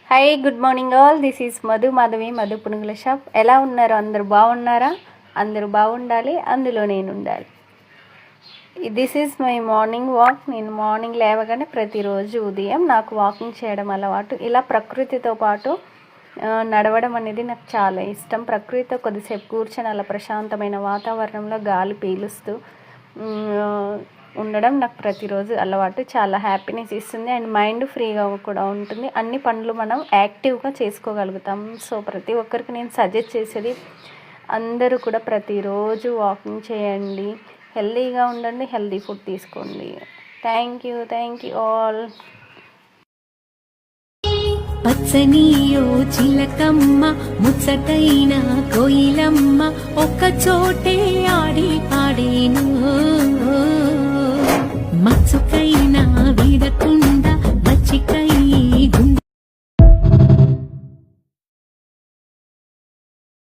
Hi good morning all. This is Madhavi Madhu Punugula shop. ఎలా ఉన్నారు? అందరూ బాగున్నారా? అందరూ బాగుండాలి, అందులో నేను ఉండాలి. This is my morning walk. నేను మార్నింగ్ లేవగానే ప్రతిరోజు ఉదయం నాకు వాకింగ్ చేయడం అలవాటు. ఇలా ప్రకృతితో పాటు నడవడం అనేది నాకు చాలా ఇష్టం. ప్రకృతితో కొద్దిసేపు కూర్చొని అలా ప్రశాంతమైన వాతావరణంలో గాలి పీలుస్తూ ఉండడం నాకు ప్రతిరోజు అలవాటు. చాలా హ్యాపీనెస్ ఇస్తుంది అండ్ మైండ్ ఫ్రీగా కూడా ఉంటుంది. అన్ని పనులు మనం యాక్టివ్గా చేసుకోగలుగుతాం. సో ప్రతి ఒక్కరికి నేను సజెస్ట్ చేసేది అందరూ కూడా ప్రతిరోజు వాకింగ్ చేయండి, హెల్తీగా ఉండండి, హెల్తీ ఫుడ్ తీసుకోండి. Thank you all. పచ్చనియో చిలకమ్మ ముచ్చటైన కోయిలమ్మ ఒక్క చోటే ఆడి పాడేను, మచ్చుకైనా వీడకుండా మచ్చిక